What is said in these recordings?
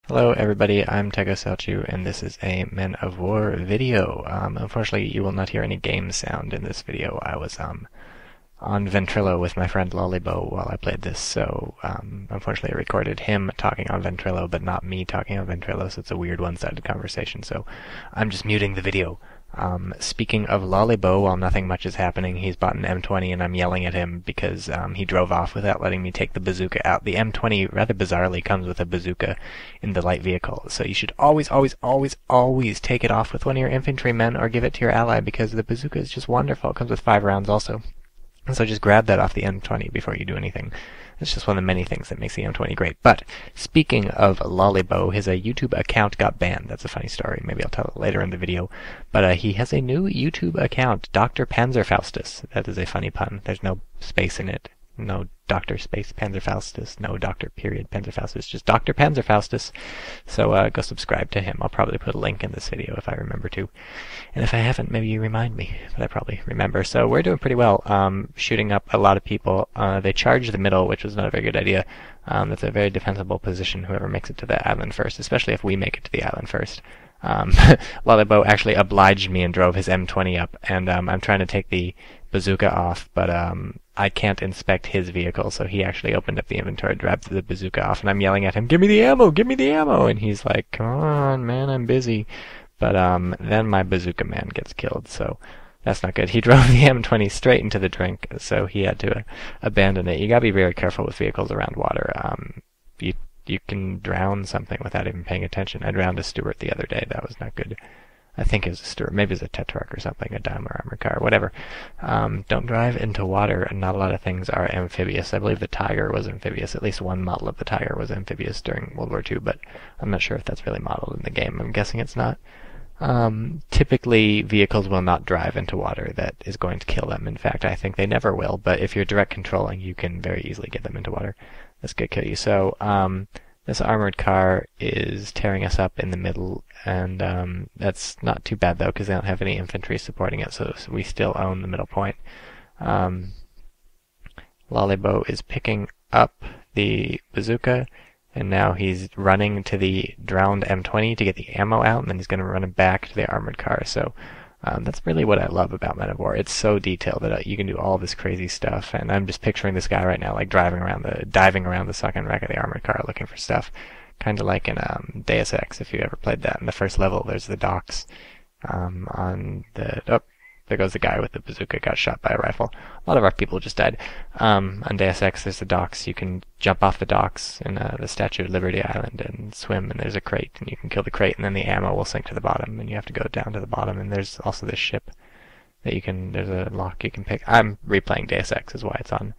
Hello everybody, I'm TychoCelchuuu and this is a Men of War video. Unfortunately you will not hear any game sound in this video. I was on Ventrilo with my friend lollybo while I played this, so unfortunately I recorded him talking on Ventrilo but not me talking on Ventrilo, so it's a weird one-sided conversation, so I'm just muting the video. Speaking of lollybo, while nothing much is happening, he's bought an M20 and I'm yelling at him because he drove off without letting me take the bazooka out. The M20 rather bizarrely comes with a bazooka in the light vehicle, so you should always take it off with one of your infantrymen or give it to your ally because the bazooka is just wonderful. It comes with 5 rounds also. So just grab that off the M20 before you do anything. It's just one of the many things that makes the M20 great. But speaking of lollybo, his YouTube account got banned. That's a funny story. Maybe I'll tell it later in the video. But he has a new YouTube account, Dr. Panzerfaustus. That is a funny pun. There's no space in it. No Dr. Space Panzerfaustus. No Dr. Period Panzerfaustus. Just Dr. Panzerfaustus. So go subscribe to him. I'll probably put a link in this video if I remember to. And if I haven't, maybe you remind me. But I probably remember. So we're doing pretty well. Shooting up a lot of people. They charged the middle, which was not a very good idea. That's a very defensible position, whoever makes it to the island first, especially if we make it to the island first. lollybo actually obliged me and drove his M20 up, and I'm trying to take the bazooka off, but I can't inspect his vehicle, so he actually opened up the inventory, grabbed the bazooka off, and I'm yelling at him, "Give me the ammo! Give me the ammo!" And he's like, "Come on, man, I'm busy." But then my bazooka man gets killed, so that's not good. He drove the M20 straight into the drink, so he had to abandon it. You gotta be very careful with vehicles around water. You can drown something without even paying attention. I drowned a Stuart the other day. That was not good. I think it was a Stuart. Maybe it was a Tetrarch or something, a Daimler armored car, whatever. Don't drive into water, and not a lot of things are amphibious. I believe the Tiger was amphibious. At least one model of the Tiger was amphibious during World War II, but I'm not sure if that's really modeled in the game. I'm guessing it's not. Typically, vehicles will not drive into water. That is going to kill them. In fact, I think they never will, but if you're direct controlling, you can very easily get them into water. That's going to kill you. So, this armored car is tearing us up in the middle, and that's not too bad, though, because they don't have any infantry supporting it, so we still own the middle point. lollybo is picking up the bazooka, and now he's running to the drowned M20 to get the ammo out, and then he's going to run it back to the armored car. So that's really what I love about Men of War. It's so detailed that you can do all this crazy stuff, and I'm just picturing this guy right now, like diving around the sunken wreck of the armored car looking for stuff, kind of like in Deus Ex, if you ever played that. In the first level, there's the docks on the there goes the guy with the bazooka, got shot by a rifle. A lot of our people just died. On Deus Ex, there's the docks. You can jump off the docks in the Statue of Liberty Island and swim, and there's a crate, and you can kill the crate, and then the ammo will sink to the bottom, and you have to go down to the bottom, and there's also this ship that there's a lock you can pick. I'm replaying Deus Ex is why it's on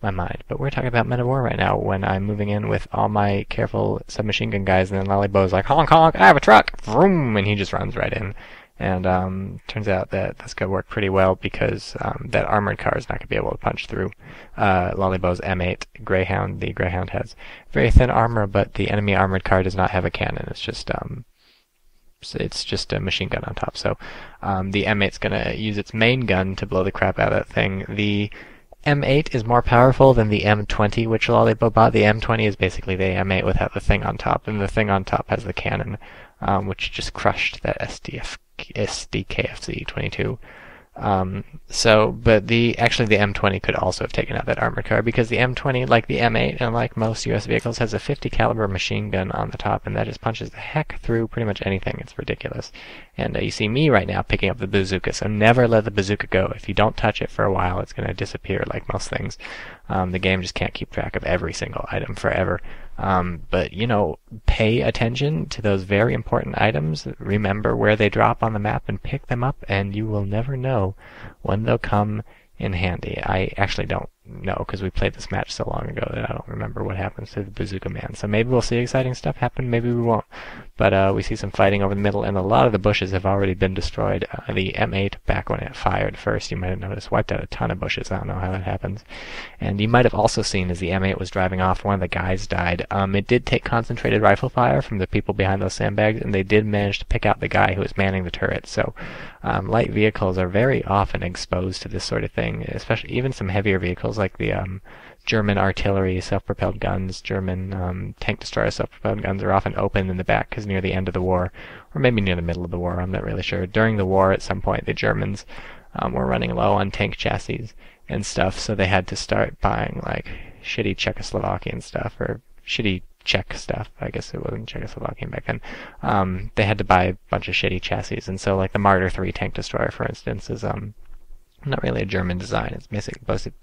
my mind. But we're talking about Men of War right now, when I'm moving in with all my careful submachine gun guys, and then lollybo's like, "Honk, honk, I have a truck!" Vroom! And he just runs right in. And turns out that that's going to work pretty well because that armored car is not going to be able to punch through lollybo's M8 Greyhound. The Greyhound has very thin armor, but the enemy armored car does not have a cannon. It's just a machine gun on top. So the M8's going to use its main gun to blow the crap out of that thing. The M8 is more powerful than the M20, which lollybo bought. The M20 is basically the M8 without the thing on top, and the thing on top has the cannon, which just crushed that SDKFC 22. But actually the M20 could also have taken out that armored car, because the M20, like the M8 and like most US vehicles, has a 50 caliber machine gun on the top, and that just punches the heck through pretty much anything. It's ridiculous. And you see me right now picking up the bazooka, so never let the bazooka go. If you don't touch it for a while, it's going to disappear like most things. The game just can't keep track of every single item forever. But, pay attention to those very important items. Remember where they drop on the map and pick them up, and you will never know when they'll come in handy. I actually don't know, because we played this match so long ago that I don't remember what happens to the bazooka man. So maybe we'll see exciting stuff happen, maybe we won't. But we see some fighting over the middle, and a lot of the bushes have already been destroyed. The M8, back when it fired first, you might have noticed, wiped out a ton of bushes. I don't know how that happens. And you might have also seen, as the M8 was driving off, one of the guys died. It did take concentrated rifle fire from the people behind those sandbags, and they did manage to pick out the guy who was manning the turret. So light vehicles are very often exposed to this sort of thing, especially even some heavier vehicles like the German artillery, self-propelled guns, German tank destroyer self-propelled guns are often open in the back because near the end of the war, or maybe near the middle of the war, I'm not really sure. During the war, at some point, the Germans were running low on tank chassis and stuff, so they had to start buying like shitty Czechoslovakian stuff, or shitty Czech stuff. I guess it wasn't Czechoslovakian back then. They had to buy a bunch of shitty chassis, and so like the Marder 3 tank destroyer, for instance, is not really a German design. It's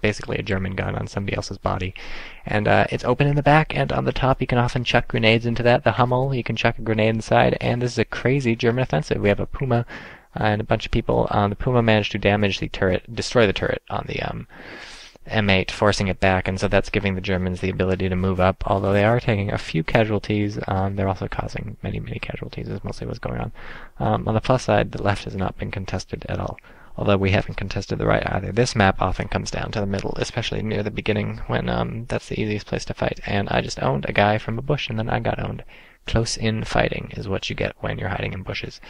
basically a German gun on somebody else's body. And it's open in the back, and on the top you can often chuck grenades into that. The Hummel, you can chuck a grenade inside, and this is a crazy German offensive. We have a Puma and a bunch of people. The Puma managed to damage the turret, destroy the turret on the M8, forcing it back, and so that's giving the Germans the ability to move up, although they are taking a few casualties. They're also causing many, many casualties is mostly what's going on. On the plus side, the left has not been contested at all, although we haven't contested the right either. This map often comes down to the middle, especially near the beginning, when that's the easiest place to fight, and I just owned a guy from a bush, and then I got owned. Close-in fighting is what you get when you're hiding in bushes,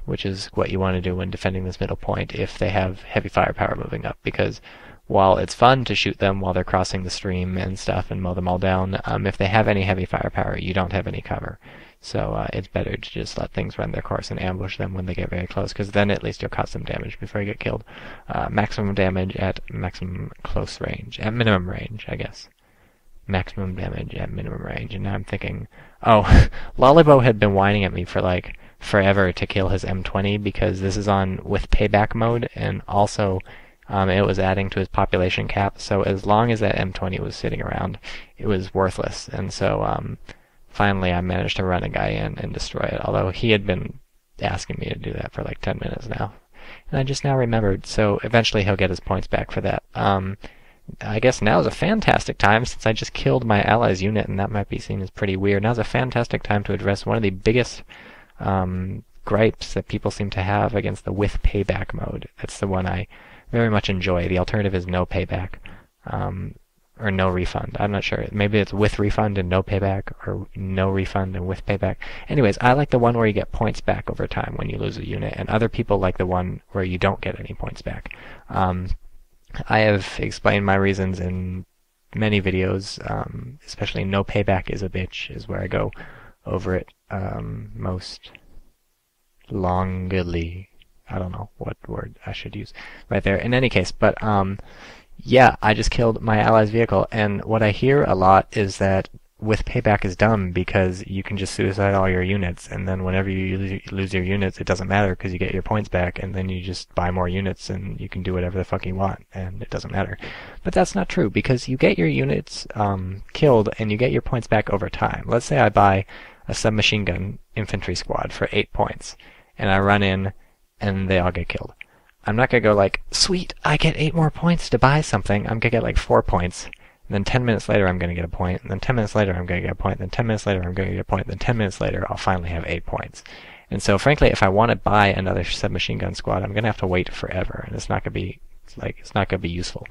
which is what you want to do when defending this middle point if they have heavy firepower moving up, because while it's fun to shoot them while they're crossing the stream and stuff and mow them all down, if they have any heavy firepower, you don't have any cover. So it's better to just let things run their course and ambush them when they get very close, because then at least you'll cause some damage before you get killed. Maximum damage at maximum close range, at minimum range, I guess. Maximum damage at minimum range. And now I'm thinking, oh, lollybo had been whining at me for like forever to kill his M20 because this is on with payback mode, and also it was adding to his population cap, so as long as that M20 was sitting around, it was worthless. And so finally I managed to run a guy in and destroy it, although he had been asking me to do that for like 10 minutes now. And I just now remembered, so eventually he'll get his points back for that. I guess now is a fantastic time, since I just killed my allies unit, and that might be seen as pretty weird. Now's a fantastic time to address one of the biggest gripes that people seem to have against the with payback mode. That's the one I very much enjoy. The alternative is no payback, or no refund. I'm not sure. Maybe it's with refund and no payback, or no refund and with payback. Anyways, I like the one where you get points back over time when you lose a unit, and other people like the one where you don't get any points back. I have explained my reasons in many videos, especially no payback is a bitch is where I go over it most longly. I don't know what word I should use right there. In any case, but yeah, I just killed my ally's vehicle, and what I hear a lot is that with payback is dumb because you can just suicide all your units, and then whenever you lose your units, it doesn't matter because you get your points back, and then you just buy more units and you can do whatever the fuck you want, and it doesn't matter. But that's not true, because you get your units killed and you get your points back over time. Let's say I buy a submachine gun infantry squad for 8 points, and I run in and they all get killed. I'm not going to go like, sweet, I get 8 more points to buy something. I'm going to get like 4 points. And then 10 minutes later I'm going to get a point. And then 10 minutes later I'm going to get a point. Then 10 minutes later I'm going to get a point. Then 10 minutes later I'll finally have 8 points. And so frankly, if I want to buy another submachine gun squad, I'm going to have to wait forever. And it's not going to be useful.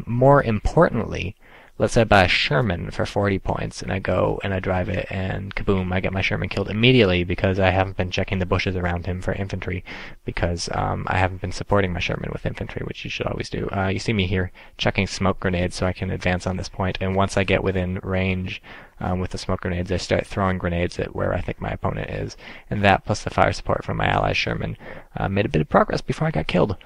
More importantly, let's say I buy a Sherman for 40 points, and I go and I drive it, and kaboom, I get my Sherman killed immediately because I haven't been checking the bushes around him for infantry, because I haven't been supporting my Sherman with infantry, which you should always do. You see me here chucking smoke grenades so I can advance on this point, and once I get within range with the smoke grenades, I start throwing grenades at where I think my opponent is, and that plus the fire support from my ally Sherman made a bit of progress before I got killed.